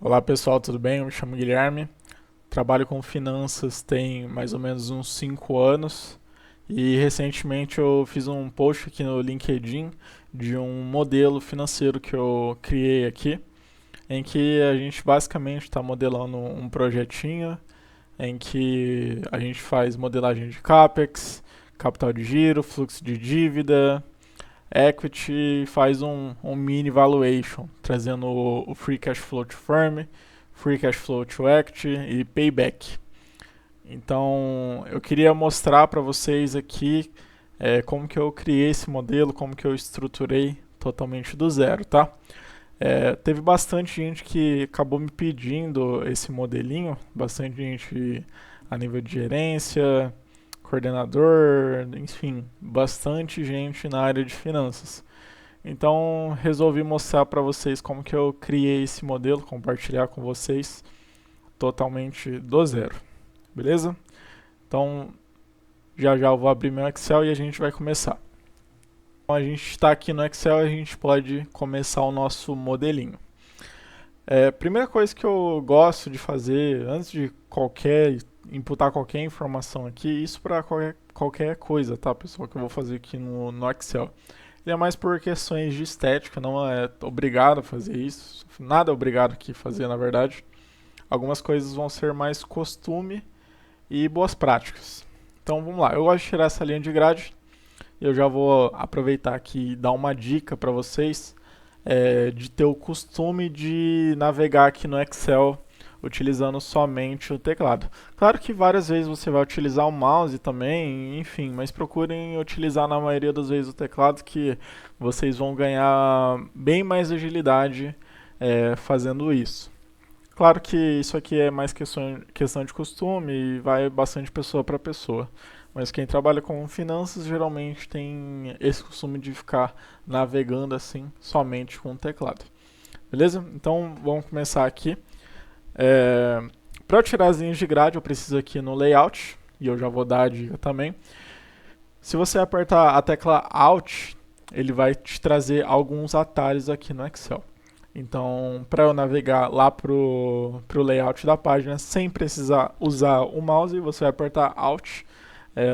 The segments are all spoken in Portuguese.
Olá pessoal, tudo bem? Eu me chamo Guilherme, trabalho com finanças tem mais ou menos uns 5 anos e recentemente eu fiz um post aqui no LinkedIn de um modelo financeiro que eu criei aqui, em que a gente basicamente está modelando um projetinho em que a gente faz modelagem de CAPEX, capital de giro, fluxo de dívida, equity, faz um mini valuation, trazendo o free cash flow to firm, free cash flow to equity e payback. Então, eu queria mostrar para vocês aqui como que eu criei esse modelo, como que eu estruturei totalmente do zero, tá? Teve bastante gente que acabou me pedindo esse modelinho, bastante gente a nível de gerência, coordenador, enfim, bastante gente na área de finanças. Então resolvi mostrar para vocês como que eu criei esse modelo, compartilhar com vocês totalmente do zero, beleza? Então já já eu vou abrir meu Excel e a gente vai começar. Então a gente está aqui no Excel e a gente pode começar o nosso modelinho. Primeira coisa que eu gosto de fazer antes de imputar qualquer informação aqui, isso para qualquer coisa, tá, pessoal, que eu vou fazer aqui no Excel. Ele é mais por questões de estética, não é obrigado a fazer isso, nada é obrigado aqui a fazer, na verdade. Algumas coisas vão ser mais costume e boas práticas. Então vamos lá, eu gosto de tirar essa linha de grade e eu já vou aproveitar aqui e dar uma dica para vocês de ter o costume de navegar aqui no Excel utilizando somente o teclado. Claro que várias vezes você vai utilizar o mouse também, enfim, mas procurem utilizar na maioria das vezes o teclado, que vocês vão ganhar bem mais agilidade fazendo isso. Claro que isso aqui é mais questão de costume e vai bastante pessoa para pessoa. Mas quem trabalha com finanças geralmente tem esse costume de ficar navegando assim somente com o teclado. Beleza? Então vamos começar aqui. Para eu tirar as linhas de grade, eu preciso aqui no layout, e eu já vou dar a dica também. Se você apertar a tecla Alt, ele vai te trazer alguns atalhos aqui no Excel. Então, para eu navegar lá pro layout da página sem precisar usar o mouse, você vai apertar Alt,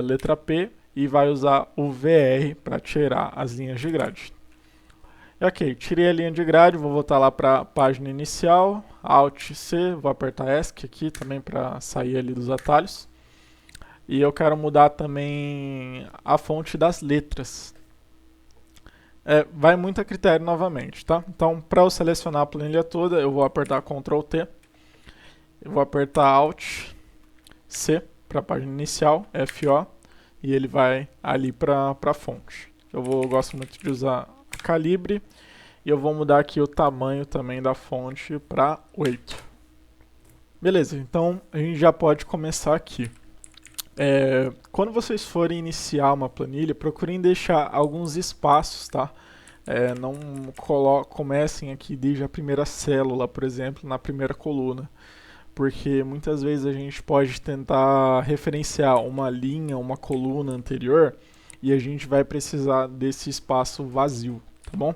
letra P, e vai usar o VR para tirar as linhas de grade. Ok, tirei a linha de grade, vou voltar lá para a página inicial, Alt C, vou apertar ESC aqui também para sair ali dos atalhos. E eu quero mudar também a fonte das letras. Vai muito a critério novamente, tá? Então, para eu selecionar a planilha toda, eu vou apertar Ctrl T, eu vou apertar Alt C para a página inicial, FO, e ele vai ali para a fonte. Eu gosto muito de usar a calibre, e eu vou mudar aqui o tamanho também da fonte para 8. Beleza, então a gente já pode começar aqui. Quando vocês forem iniciar uma planilha, procurem deixar alguns espaços, tá? Não comecem aqui desde a primeira célula, por exemplo, na primeira coluna, porque muitas vezes a gente pode tentar referenciar uma linha, uma coluna anterior, e a gente vai precisar desse espaço vazio, tá bom?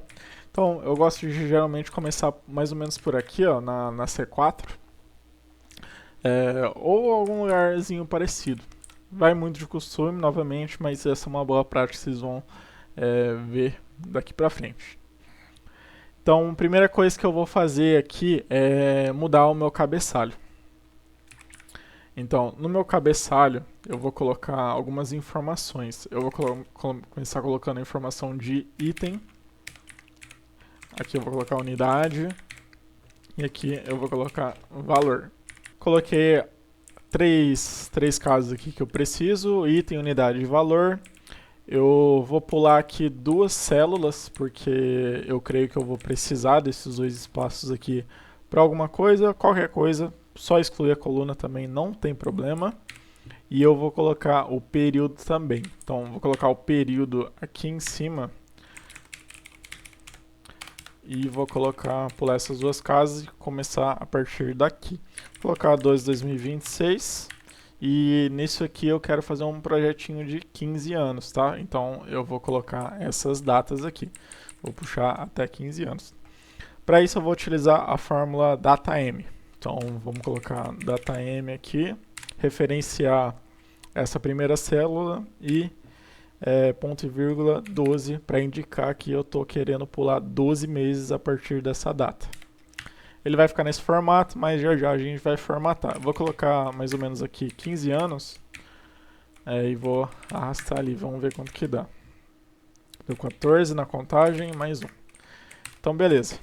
Então, eu gosto de geralmente começar mais ou menos por aqui, ó, na C4, ou algum lugarzinho parecido. Vai muito de costume, novamente, mas essa é uma boa prática que vocês vão ver daqui pra frente. Então, a primeira coisa que eu vou fazer aqui é mudar o meu cabeçalho. Então, no meu cabeçalho, eu vou colocar algumas informações. Eu vou começar colocando a informação de item. Aqui eu vou colocar unidade. E aqui eu vou colocar valor. Coloquei três casos aqui que eu preciso: item, unidade e valor. Eu vou pular aqui duas células, porque eu creio que eu vou precisar desses dois espaços aqui para alguma coisa. Qualquer coisa, só excluir a coluna também não tem problema. E eu vou colocar o período também. Então, vou colocar o período aqui em cima. E vou pular essas duas casas e começar a partir daqui. Vou colocar 2/2026. E nisso aqui eu quero fazer um projetinho de 15 anos, tá? Então eu vou colocar essas datas aqui. Vou puxar até 15 anos. Para isso eu vou utilizar a fórmula DataM. Então vamos colocar DataM aqui, referenciar essa primeira célula e ponto e vírgula 12 para indicar que eu estou querendo pular 12 meses a partir dessa data. Ele vai ficar nesse formato, mas já já a gente vai formatar. Eu vou colocar mais ou menos aqui 15 anos e vou arrastar ali, vamos ver quanto que dá. Deu 14 na contagem, mais um. Então beleza.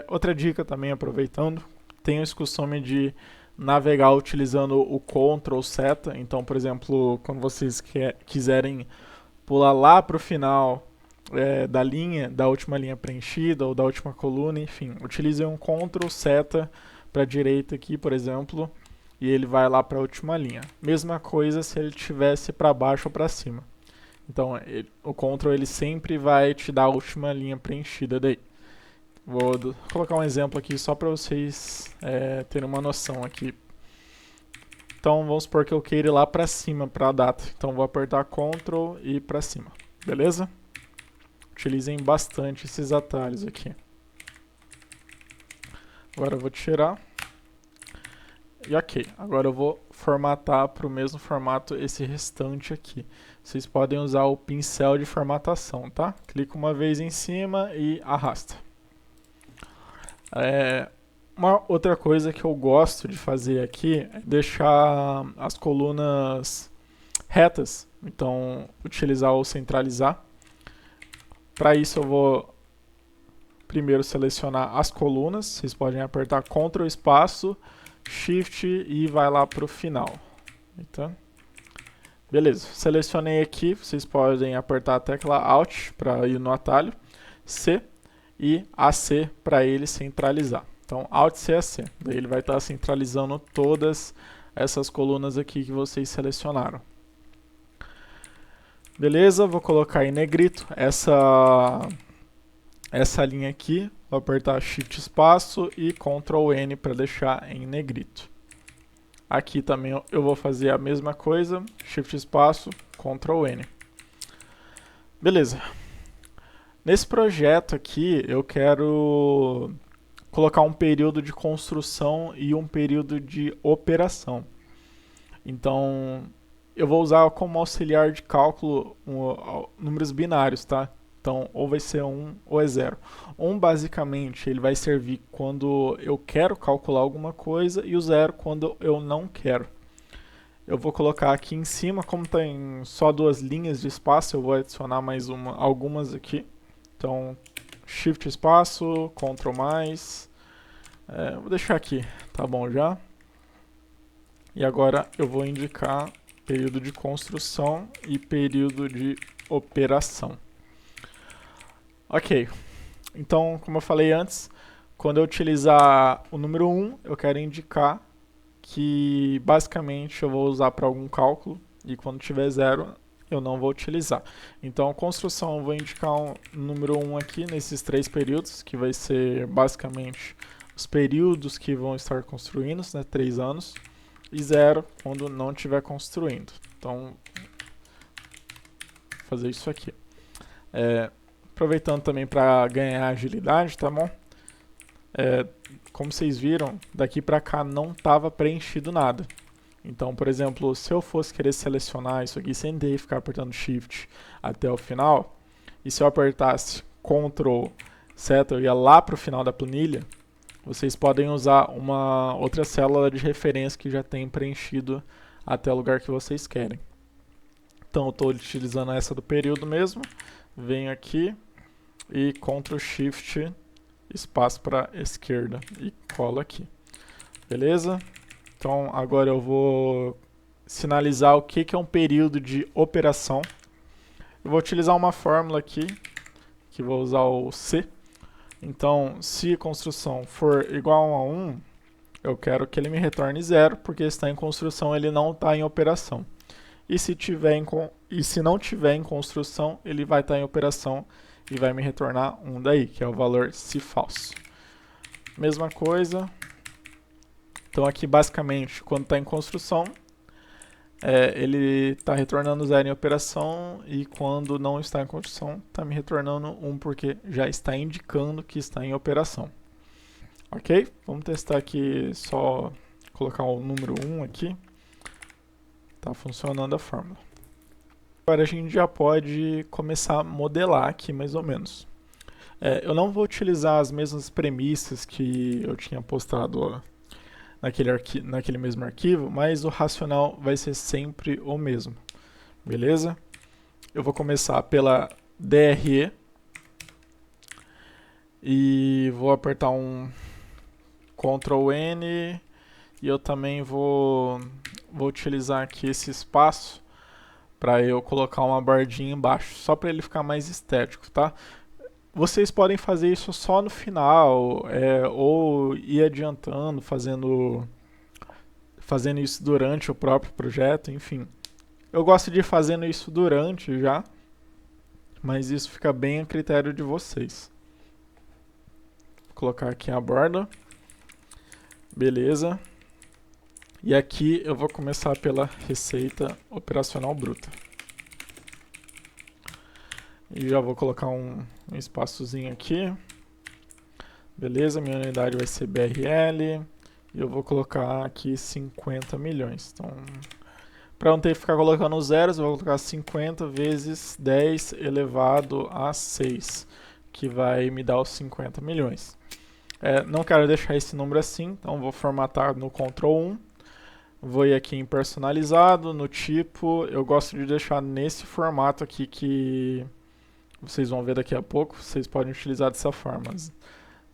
Outra dica também, aproveitando, tenho esse costume de navegar utilizando o Ctrl seta. Então, por exemplo, quando vocês quiserem pular lá para o final da linha, da última linha preenchida ou da última coluna, enfim, utilizem um Ctrl seta para a direita aqui, por exemplo, e ele vai lá para a última linha. Mesma coisa se ele estivesse para baixo ou para cima. Então, o Ctrl ele sempre vai te dar a última linha preenchida daí. Vou colocar um exemplo aqui só para vocês terem uma noção aqui. Então vamos supor que eu queira ir lá para cima para a data. Então vou apertar Ctrl e ir para cima. Beleza? Utilizem bastante esses atalhos aqui. Agora eu vou tirar. E ok. Agora eu vou formatar para o mesmo formato esse restante aqui. Vocês podem usar o pincel de formatação, tá? Clica uma vez em cima e arrasta. Uma outra coisa que eu gosto de fazer aqui é deixar as colunas retas, então utilizar o centralizar. Para isso eu vou primeiro selecionar as colunas, vocês podem apertar Ctrl espaço, Shift e vai lá para o final. Então, beleza, selecionei aqui, vocês podem apertar a tecla Alt para ir no atalho, C e AC para ele centralizar. Então, Alt C, AC. Daí ele vai estar centralizando todas essas colunas aqui que vocês selecionaram. Beleza, vou colocar em negrito essa linha aqui. Vou apertar Shift espaço e Ctrl N para deixar em negrito. Aqui também eu vou fazer a mesma coisa. Shift espaço, Ctrl N. Beleza. Nesse projeto aqui eu quero colocar um período de construção e um período de operação. Então, eu vou usar como auxiliar de cálculo números binários, tá? Então, ou vai ser 1 ou é 0. 1, basicamente, ele vai servir quando eu quero calcular alguma coisa e o 0 quando eu não quero. Eu vou colocar aqui em cima, como tem só duas linhas de espaço, eu vou adicionar mais algumas aqui. Então, Shift espaço, Ctrl mais, vou deixar aqui, tá bom já. E agora eu vou indicar período de construção e período de operação. Ok, então como eu falei antes, quando eu utilizar o número 1, eu quero indicar que basicamente eu vou usar para algum cálculo e quando tiver 0, eu não vou utilizar. Então, construção, eu vou indicar um número 1 aqui nesses 3 períodos, que vai ser basicamente os períodos que vão estar construindo, né, 3 anos, e 0 quando não estiver construindo. Então, vou fazer isso aqui. Aproveitando também para ganhar agilidade, tá bom? Como vocês viram, daqui para cá não estava preenchido nada. Então, por exemplo, se eu fosse querer selecionar isso aqui sem ter que ficar apertando Shift até o final, e se eu apertasse Ctrl seta, eu ia lá para o final da planilha, vocês podem usar uma outra célula de referência que já tem preenchido até o lugar que vocês querem. Então, eu estou utilizando essa do período mesmo, venho aqui e Ctrl Shift espaço para esquerda e colo aqui. Beleza? Então, agora eu vou sinalizar o que é um período de operação. Eu vou utilizar uma fórmula aqui, que vou usar o C. Então, se a construção for igual a 1, eu quero que ele me retorne 0, porque está em construção, ele não está em operação. E se não tiver em construção, ele vai estar em operação e vai me retornar 1 daí, que é o valor se falso. Mesma coisa. Então aqui basicamente, quando está em construção, ele está retornando 0 em operação e quando não está em construção, está me retornando 1 porque já está indicando que está em operação. Ok? Vamos testar aqui, só colocar o número 1 aqui. Tá funcionando a fórmula. Agora a gente já pode começar a modelar aqui mais ou menos. Eu não vou utilizar as mesmas premissas que eu tinha postado naquele mesmo arquivo, mas o racional vai ser sempre o mesmo. Beleza? Eu vou começar pela DRE e vou apertar um Ctrl N e eu também vou utilizar aqui esse espaço para eu colocar uma bordinha embaixo, só para ele ficar mais estético, tá? Vocês podem fazer isso só no final, ou ir adiantando, fazendo isso durante o próprio projeto, enfim. Eu gosto de ir fazendo isso durante já, mas isso fica bem a critério de vocês. Vou colocar aqui a borda. Beleza. E aqui eu vou começar pela receita operacional bruta. E já vou colocar um espaçozinho aqui. Beleza, minha unidade vai ser BRL. E eu vou colocar aqui 50 milhões. Então, para não ter que ficar colocando zeros, eu vou colocar 50 vezes 10 elevado a 6, que vai me dar os 50 milhões. Não quero deixar esse número assim, então vou formatar no Ctrl 1. Vou ir aqui em personalizado, no tipo, eu gosto de deixar nesse formato aqui que vocês vão ver daqui a pouco, vocês podem utilizar dessa forma.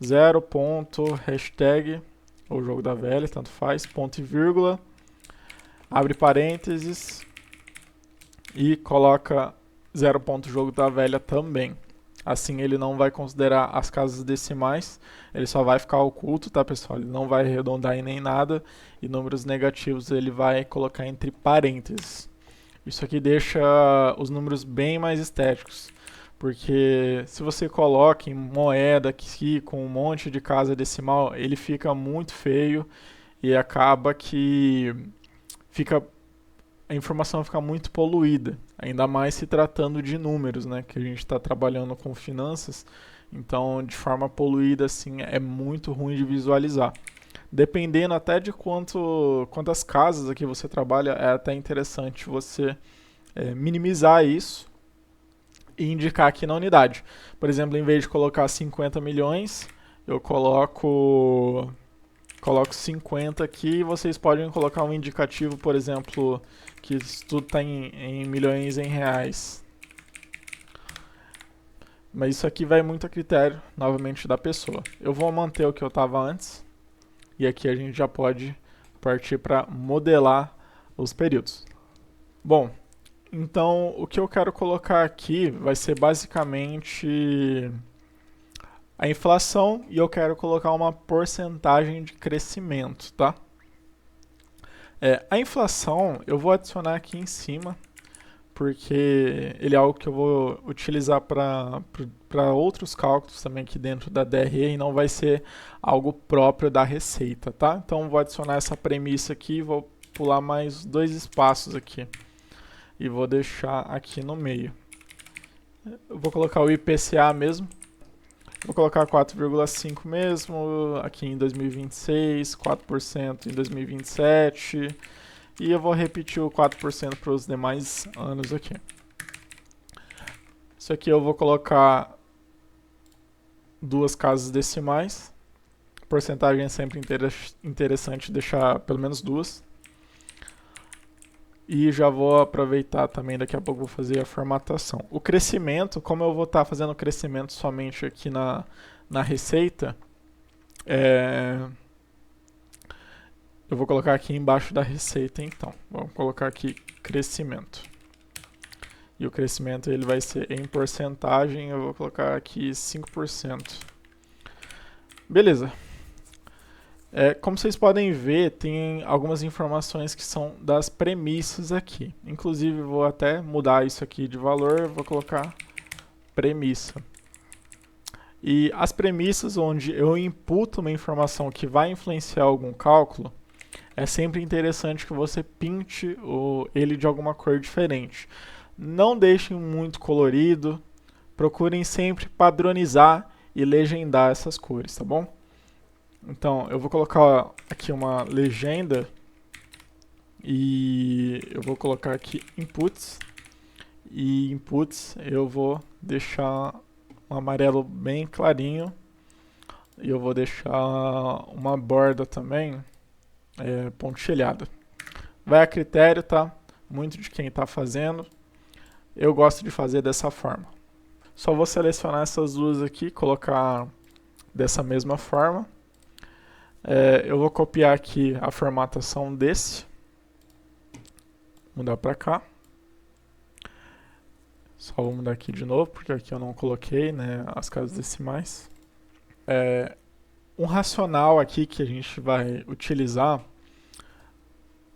0. Hashtag, ou jogo da velha, tanto faz, ponto e vírgula, abre parênteses e coloca 0. Jogo da velha também. Assim ele não vai considerar as casas decimais, ele só vai ficar oculto, tá pessoal? Ele não vai arredondar em nem nada, e números negativos ele vai colocar entre parênteses. Isso aqui deixa os números bem mais estéticos, porque se você coloca em moeda aqui com um monte de casa decimal, ele fica muito feio e acaba que a informação fica muito poluída, ainda mais se tratando de números, né, que a gente está trabalhando com finanças, então de forma poluída assim é muito ruim de visualizar. Dependendo até de quantas casas aqui você trabalha, é até interessante você minimizar isso e indicar aqui na unidade. Por exemplo, em vez de colocar 50 milhões, eu coloco 50 aqui, vocês podem colocar um indicativo, por exemplo, que isso tudo está em milhões em reais. Mas isso aqui vai muito a critério, novamente, da pessoa. Eu vou manter o que eu estava antes, e aqui a gente já pode partir para modelar os períodos. Bom, então o que eu quero colocar aqui vai ser basicamente a inflação e eu quero colocar uma porcentagem de crescimento, tá? A inflação eu vou adicionar aqui em cima, porque ele é algo que eu vou utilizar para outros cálculos também aqui dentro da DRE e não vai ser algo próprio da receita, tá? Então vou adicionar essa premissa aqui, vou pular mais 2 espaços aqui e vou deixar aqui no meio. Eu vou colocar o IPCA mesmo. Vou colocar 4,5 mesmo, aqui em 2026, 4% em 2027, e eu vou repetir o 4% para os demais anos aqui. Isso aqui eu vou colocar 2 casas decimais, porcentagem é sempre interessante deixar pelo menos 2. E já vou aproveitar também, daqui a pouco vou fazer a formatação. O crescimento, como eu vou estar fazendo o crescimento somente aqui na receita, eu vou colocar aqui embaixo da receita então. Vamos colocar aqui crescimento. E o crescimento ele vai ser em porcentagem, eu vou colocar aqui 5%. Beleza. Como vocês podem ver, tem algumas informações que são das premissas aqui. Inclusive, vou até mudar isso aqui de valor, vou colocar premissa. E as premissas onde eu imputo uma informação que vai influenciar algum cálculo, é sempre interessante que você pinte ele de alguma cor diferente. Não deixem muito colorido, procurem sempre padronizar e legendar essas cores, tá bom? Então, eu vou colocar aqui uma legenda e eu vou colocar aqui inputs. E inputs eu vou deixar um amarelo bem clarinho. E eu vou deixar uma borda também pontilhada. Vai a critério, tá? Muito de quem está fazendo. Eu gosto de fazer dessa forma. Só vou selecionar essas duas aqui, colocar dessa mesma forma. Eu vou copiar aqui a formatação desse. Mudar para cá. Só vou mudar aqui de novo, porque aqui eu não coloquei, né, as casas decimais. Um racional aqui que a gente vai utilizar,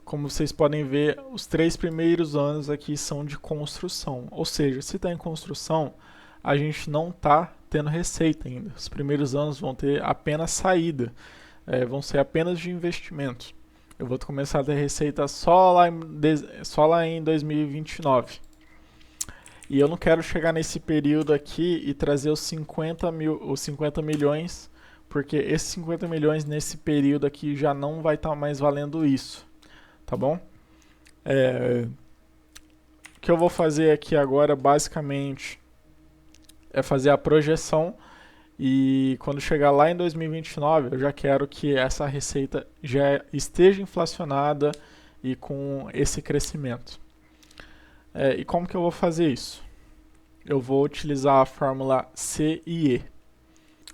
como vocês podem ver, os 3 primeiros anos aqui são de construção. Ou seja, se está em construção, a gente não está tendo receita ainda. Os primeiros anos vão ter apenas saída, vão ser apenas de investimento. Eu vou começar a ter receita só lá em 2029. E eu não quero chegar nesse período aqui e trazer os 50 milhões, porque esses 50 milhões nesse período aqui já não vai estar mais valendo isso, tá bom? O que eu vou fazer aqui agora, basicamente, é fazer a projeção e quando chegar lá em 2029, eu já quero que essa receita já esteja inflacionada e com esse crescimento. E como que eu vou fazer isso? Eu vou utilizar a fórmula C e E.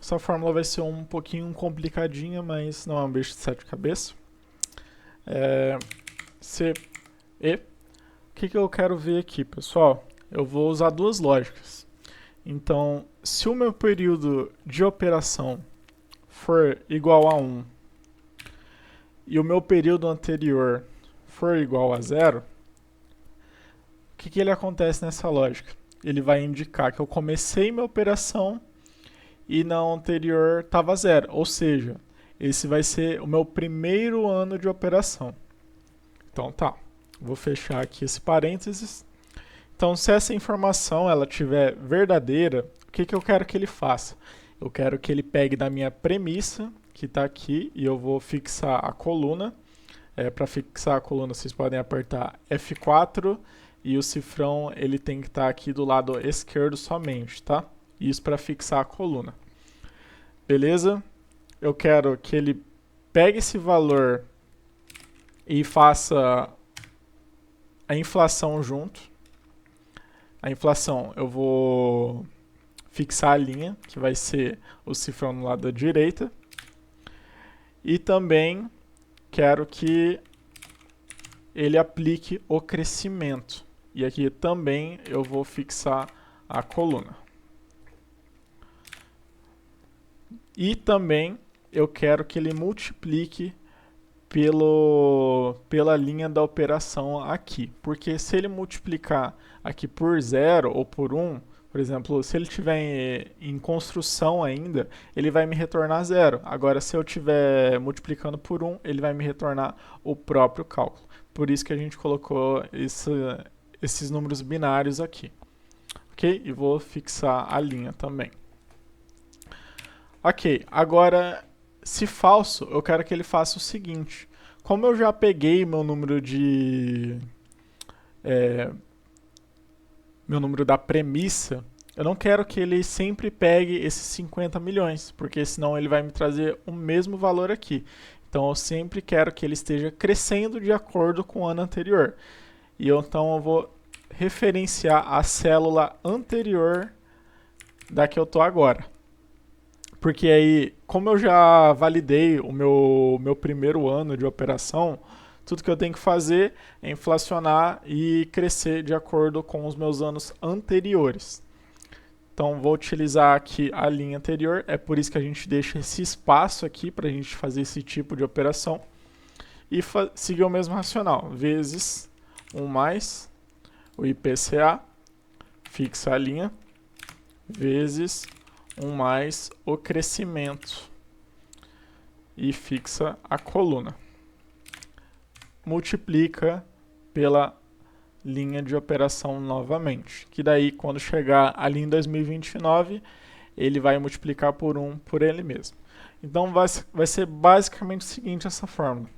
Essa fórmula vai ser um pouquinho complicadinha, mas não é um bicho de 7 cabeças. C, E. O que eu quero ver aqui, pessoal? Eu vou usar duas lógicas. Então, se o meu período de operação for igual a 1 e o meu período anterior for igual a 0, o que ele acontece nessa lógica? Ele vai indicar que eu comecei minha operação e na anterior estava 0. Ou seja, esse vai ser o meu primeiro ano de operação. Então tá, vou fechar aqui esse parênteses. Então, se essa informação ela tiver verdadeira, o que eu quero que ele faça? Eu quero que ele pegue da minha premissa, que está aqui, e eu vou fixar a coluna. Para fixar a coluna, vocês podem apertar F4 e o cifrão ele tem que estar aqui do lado esquerdo somente, tá? Isso para fixar a coluna. Beleza? Eu quero que ele pegue esse valor e faça a inflação junto. A inflação, eu vou fixar a linha, que vai ser o cifrão no lado da direita. E também quero que ele aplique o crescimento. E aqui também eu vou fixar a coluna. E também eu quero que ele multiplique pela linha da operação aqui. Porque se ele multiplicar aqui por 0 ou por 1, por exemplo, se ele estiver em construção ainda, ele vai me retornar 0. Agora, se eu estiver multiplicando por 1, ele vai me retornar o próprio cálculo. Por isso que a gente colocou esses números binários aqui. Ok? E vou fixar a linha também. Ok, agora, se falso, eu quero que ele faça o seguinte. Como eu já peguei meu número meu número da premissa, eu não quero que ele sempre pegue esses 50 milhões, porque senão ele vai me trazer o mesmo valor aqui. Então eu sempre quero que ele esteja crescendo de acordo com o ano anterior. E então eu vou referenciar a célula anterior da que eu estou agora. Porque aí, como eu já validei o meu primeiro ano de operação, tudo que eu tenho que fazer é inflacionar e crescer de acordo com os meus anos anteriores. Então, vou utilizar aqui a linha anterior. É por isso que a gente deixa esse espaço aqui para a gente fazer esse tipo de operação. E seguir o mesmo racional. Vezes 1 mais o IPCA, fixa a linha, vezes 1 mais o crescimento e fixa a coluna. Multiplica pela linha de operação novamente, que daí quando chegar ali em 2029, ele vai multiplicar por 1 por ele mesmo. Então vai ser basicamente o seguinte, essa fórmula.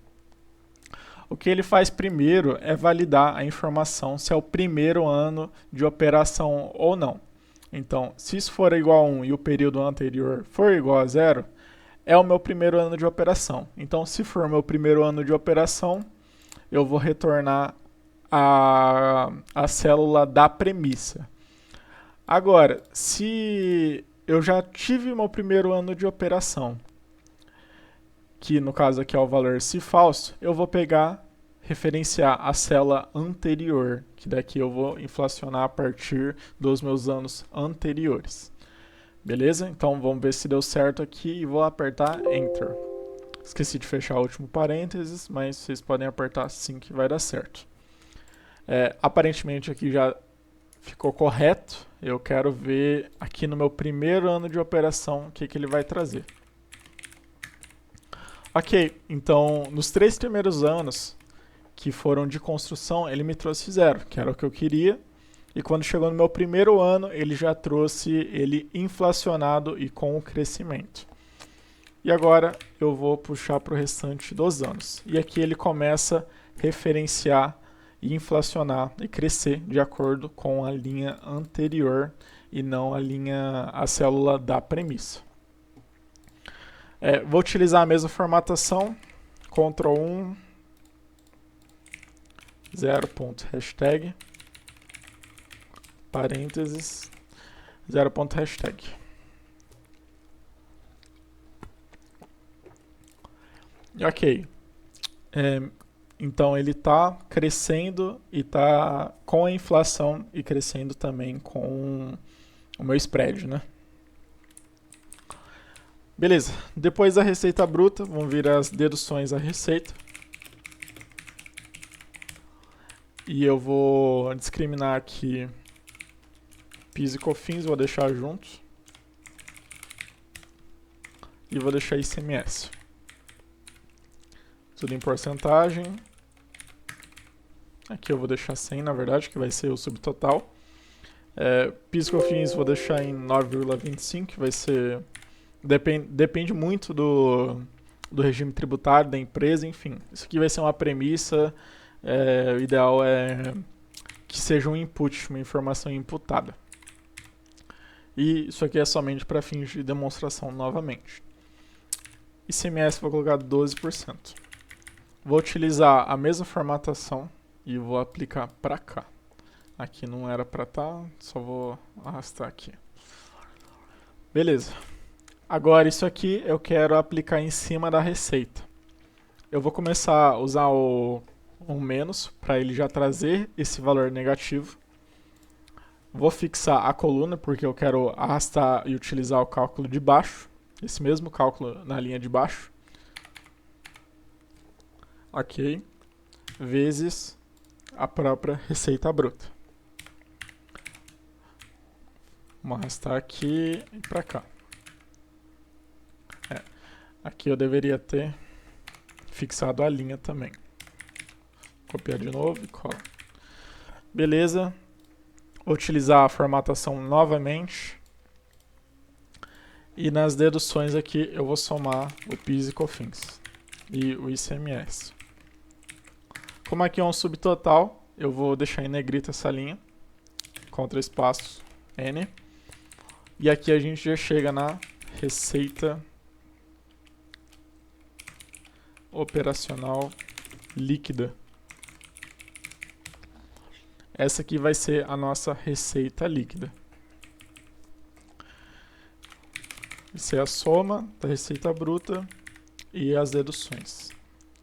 O que ele faz primeiro é validar a informação se é o primeiro ano de operação ou não. Então, se isso for igual a 1 e o período anterior for igual a 0, é o meu primeiro ano de operação. Então, se for meu primeiro ano de operação, eu vou retornar a célula da premissa. Agora, se eu já tive meu primeiro ano de operação, que no caso aqui é o valor se falso, eu vou pegar, referenciar a célula anterior, que daqui eu vou inflacionar a partir dos meus anos anteriores. Beleza? Então vamos ver se deu certo aqui e vou apertar Enter. Esqueci de fechar o último parênteses, mas vocês podem apertar assim que vai dar certo. Aparentemente aqui já ficou correto. Eu quero ver aqui no meu primeiro ano de operação o que ele vai trazer. Ok, então nos 3 primeiros anos que foram de construção, ele me trouxe 0, que era o que eu queria. E quando chegou no meu primeiro ano, ele já trouxe ele inflacionado e com o crescimento. E agora eu vou puxar para o restante dos anos. E aqui ele começa a referenciar e inflacionar e crescer de acordo com a linha anterior e não a célula da premissa. Vou utilizar a mesma formatação, Ctrl 1, 0.hashtag, parênteses, 0.hashtag. Ok. Então ele está crescendo e está com a inflação e crescendo também com o meu spread, né? Beleza. Depois da receita bruta, vamos vir as deduções à receita. E eu vou discriminar aqui PIS e COFINS, vou deixar juntos. E vou deixar ICMS. Tudo em porcentagem. Aqui eu vou deixar 100, na verdade, que vai ser o subtotal. PIS e COFINS vou deixar em 9,25, que vai ser... Depende muito do regime tributário da empresa, enfim. Isso aqui vai ser uma premissa. O ideal é que seja um input, uma informação imputada. E isso aqui é somente para fins de demonstração novamente. ICMS vou colocar 12%. Vou utilizar a mesma formatação e vou aplicar para cá. Aqui não era para estar, só vou arrastar aqui. Beleza. Agora isso aqui eu quero aplicar em cima da receita. Eu vou começar a usar o menos para ele já trazer esse valor negativo. Vou fixar a coluna porque eu quero arrastar e utilizar o cálculo de baixo. Esse mesmo cálculo na linha de baixo. Ok. Vezes a própria receita bruta. Vamos arrastar aqui e para cá. Aqui eu deveria ter fixado a linha também. Copiar de novo e cola. Beleza. Vou utilizar a formatação novamente. E nas deduções aqui eu vou somar o PIS e COFINS e o ICMS. Como aqui é um subtotal, eu vou deixar em negrito essa linha. Ctrl espaço N. E aqui a gente já chega na receita operacional líquida. Essa aqui vai ser a nossa receita líquida. Vai ser a soma da receita bruta e as deduções.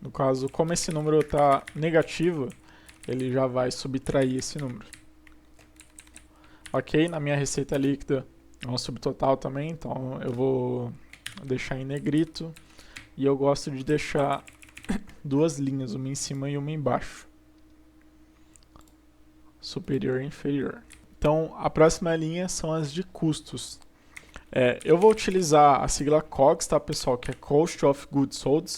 No caso, como esse número está negativo, ele já vai subtrair esse número. Ok, na minha receita líquida é um subtotal também, então eu vou deixar em negrito. E eu gosto de deixar 2 linhas, uma em cima e uma embaixo. Superior e inferior. Então, a próxima linha são as de custos. Eu vou utilizar a sigla COGS, tá, pessoal? Que é Cost of Goods Sold.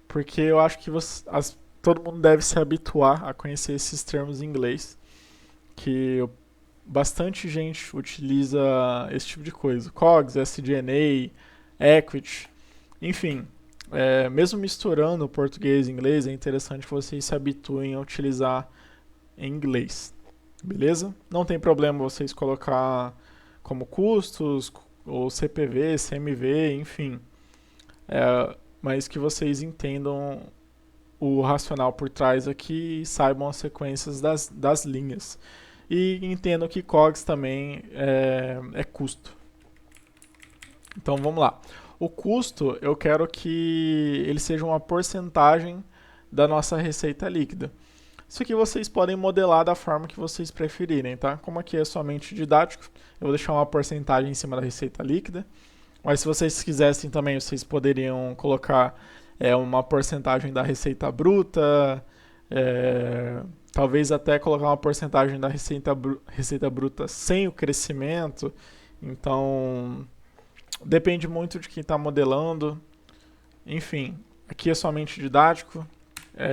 Porque eu acho que todo mundo deve se habituar a conhecer esses termos em inglês. Que bastante gente utiliza esse tipo de coisa. COGS, SG&A, Equity, enfim. Mesmo misturando português e inglês, é interessante que vocês se habituem a utilizar em inglês. Beleza? Não tem problema vocês colocar como custos, ou CPV, CMV, enfim. Mas que vocês entendam o racional por trás aqui e saibam as sequências das linhas. E entendam que COGS também é custo. Então vamos lá. O custo, eu quero que ele seja uma porcentagem da nossa receita líquida. Isso aqui vocês podem modelar da forma que vocês preferirem, tá? Como aqui é somente didático, eu vou deixar uma porcentagem em cima da receita líquida. Mas se vocês quisessem também, vocês poderiam colocar uma porcentagem da receita bruta, talvez até colocar uma porcentagem da receita bruta sem o crescimento. Então, depende muito de quem está modelando. Enfim, aqui é somente didático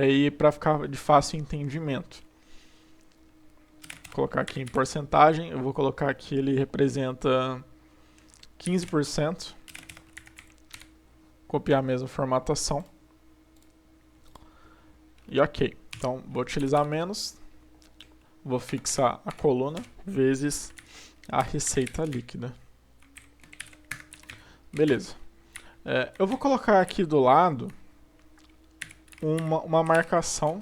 e para ficar de fácil entendimento. Vou colocar aqui em porcentagem, eu vou colocar que ele representa 15%. Copiar a mesma formatação. E ok. Então, vou utilizar menos. Vou fixar a coluna vezes a receita líquida. Beleza. Eu vou colocar aqui do lado uma marcação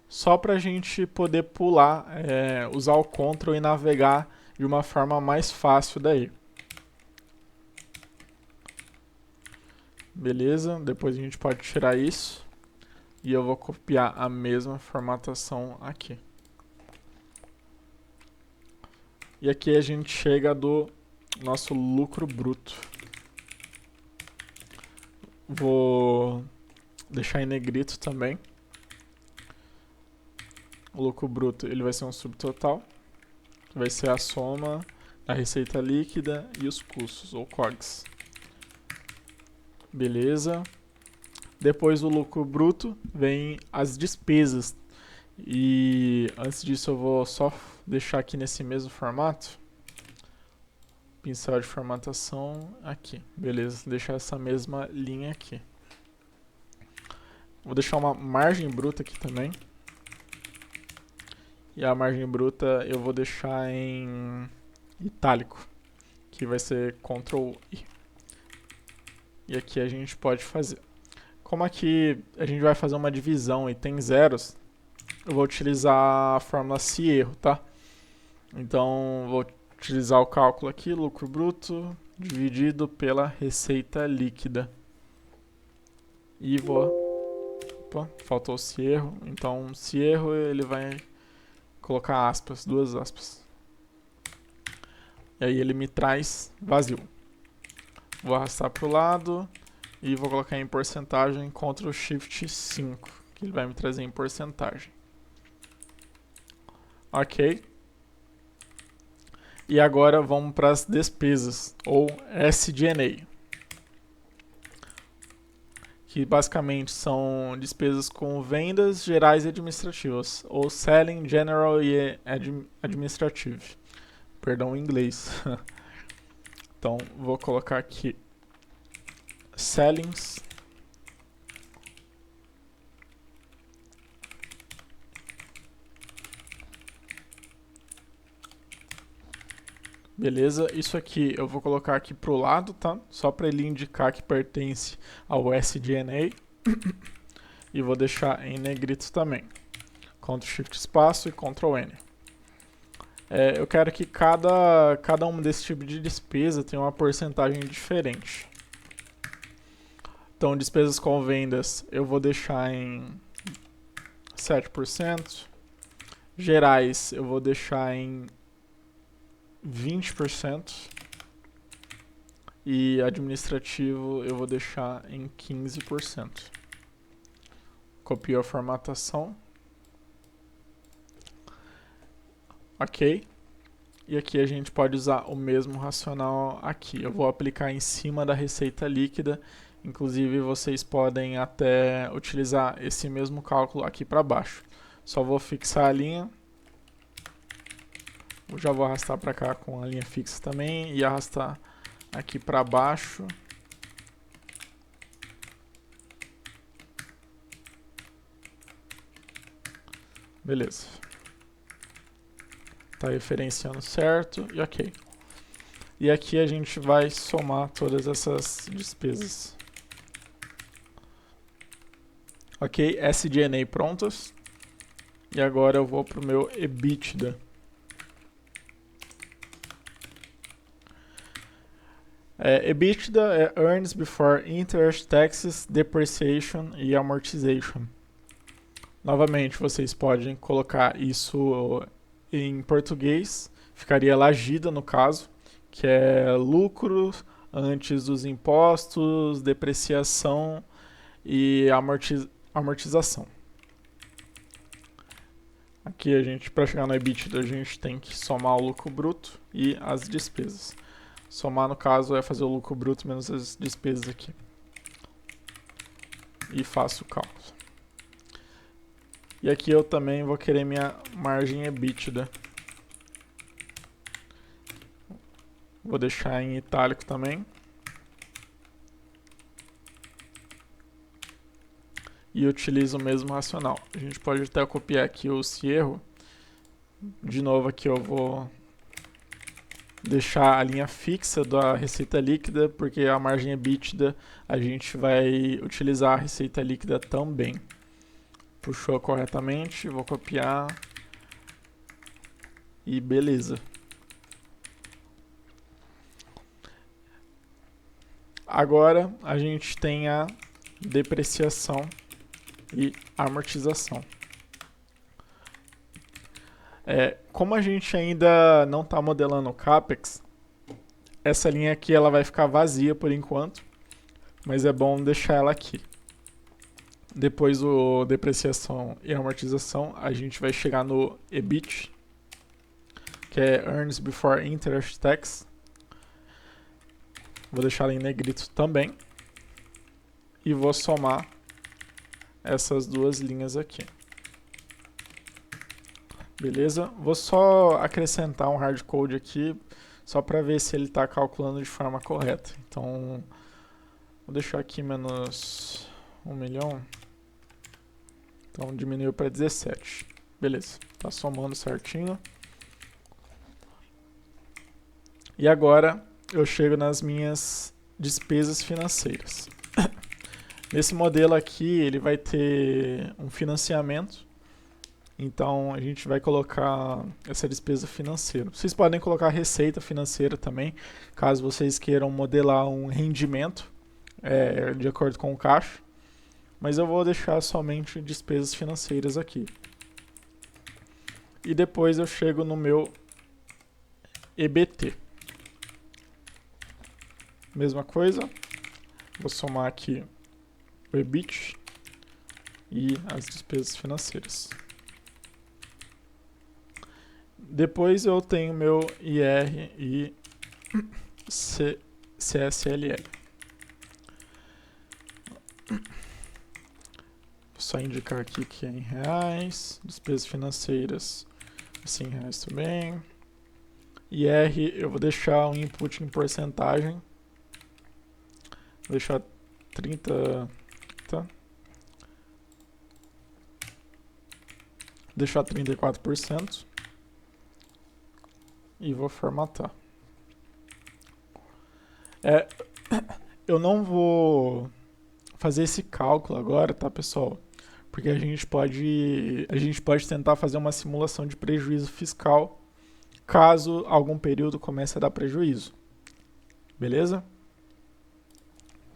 só para a gente poder pular, usar o Ctrl e navegar de uma forma mais fácil daí. Beleza, depois a gente pode tirar isso. E eu vou copiar a mesma formatação aqui. E aqui a gente chega do nosso lucro bruto. Vou deixar em negrito também. O lucro bruto ele vai ser um subtotal. Vai ser a soma da receita líquida e os custos, ou COGS. Beleza. Depois do lucro bruto vem as despesas. E antes disso eu vou só deixar aqui nesse mesmo formato. Pincel de formatação aqui. Beleza, deixar essa mesma linha aqui. Vou deixar uma margem bruta aqui também. E a margem bruta eu vou deixar em itálico, que vai ser Ctrl I. E aqui a gente pode fazer. Como aqui a gente vai fazer uma divisão e tem zeros, eu vou utilizar a fórmula se erro, tá? Então vou utilizar o cálculo aqui, lucro bruto dividido pela receita líquida. E vou... Opa, faltou se erro. Então se erro ele vai colocar aspas, duas aspas. E aí ele me traz vazio. Vou arrastar para o lado e vou colocar em porcentagem Ctrl Shift 5, que ele vai me trazer em porcentagem. Ok. E agora vamos para as despesas, ou SG&A, que basicamente são despesas com vendas gerais e administrativas, ou Selling, General e Administrative. Perdão, em inglês. Então, vou colocar aqui Sellings. Beleza, isso aqui eu vou colocar aqui pro lado, tá? Só para ele indicar que pertence ao SG&A. E vou deixar em negrito também. Ctrl Shift espaço e Ctrl N. Eu quero que cada um desse tipo de despesa tenha uma porcentagem diferente. Então, despesas com vendas eu vou deixar em 7%. Gerais eu vou deixar em 20%. E administrativo eu vou deixar em 15%. Copio a formatação. Ok. E aqui a gente pode usar o mesmo racional aqui. Eu vou aplicar em cima da receita líquida. Inclusive vocês podem até utilizar esse mesmo cálculo aqui para baixo. Só vou fixar a linha. Eu já vou arrastar para cá com a linha fixa também e arrastar aqui para baixo. Beleza. Tá referenciando certo e ok. E aqui a gente vai somar todas essas despesas. Ok, SG&A prontas. E agora eu vou para o meu EBITDA. EBITDA é Earnings Before Interest, Taxes, Depreciation e Amortization. Novamente, vocês podem colocar isso em português, ficaria Lagida no caso, que é lucro antes dos impostos, depreciação e amortização. Aqui a gente, para chegar no EBITDA, a gente tem que somar o lucro bruto e as despesas. Somar, no caso, é fazer o lucro bruto menos as despesas aqui. E faço o cálculo. E aqui eu também vou querer minha margem EBITDA. Vou deixar em itálico também. E utilizo o mesmo racional. A gente pode até copiar aqui esse erro. De novo aqui eu vou deixar a linha fixa da receita líquida, porque a margem EBITDA a gente vai utilizar a receita líquida também. Puxou corretamente, vou copiar e beleza. Agora a gente tem a depreciação e amortização. Como a gente ainda não está modelando o CAPEX, essa linha aqui ela vai ficar vazia por enquanto, mas é bom deixar ela aqui. Depois do depreciação e amortização, a gente vai chegar no EBIT, que é Earnings Before Interest Tax. Vou deixar ela em negrito também. E vou somar essas duas linhas aqui. Beleza? Vou só acrescentar um hardcode aqui, só para ver se ele está calculando de forma correta. Então, vou deixar aqui menos 1 milhão. Então, diminuiu para 17. Beleza, está somando certinho. E agora, eu chego nas minhas despesas financeiras. Nesse modelo aqui, ele vai ter um financiamento. Então, a gente vai colocar essa despesa financeira. Vocês podem colocar receita financeira também, caso vocês queiram modelar um rendimento de acordo com o caixa. Mas eu vou deixar somente despesas financeiras aqui. E depois eu chego no meu EBT. Mesma coisa. Vou somar aqui o EBIT e as despesas financeiras. Depois eu tenho meu IR e CSLL. Vou só indicar aqui que é em reais, despesas financeiras assim, em reais também. IR eu vou deixar um input em porcentagem. Vou deixar 30, tá? Deixar 34%. E vou formatar. Eu não vou fazer esse cálculo agora, tá, pessoal? Porque a gente pode tentar fazer uma simulação de prejuízo fiscal caso algum período comece a dar prejuízo. Beleza?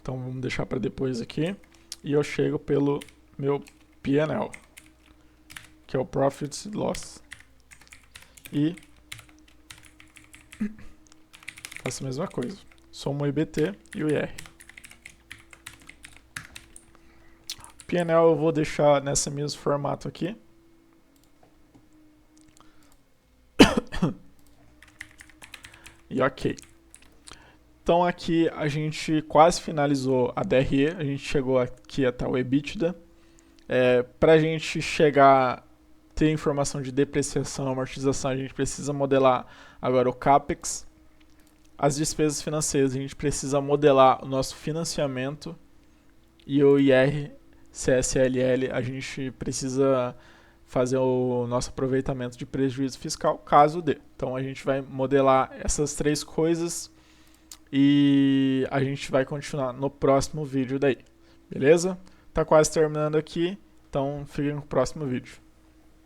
Então vamos deixar para depois aqui. E eu chego pelo meu P&L, que é o Profit Loss. E faço a mesma coisa. Somo o IBT e o IR. P&L eu vou deixar nesse mesmo formato aqui. E ok. Então aqui a gente quase finalizou a DRE, a gente chegou aqui até o EBITDA. Para a gente chegar ter informação de depreciação, amortização, a gente precisa modelar agora o CAPEX. As despesas financeiras, a gente precisa modelar o nosso financiamento. E o IR, CSLL, a gente precisa fazer o nosso aproveitamento de prejuízo fiscal, caso dê. Então a gente vai modelar essas 3 coisas e a gente vai continuar no próximo vídeo daí. Beleza? Tá quase terminando aqui, então fiquem no próximo vídeo.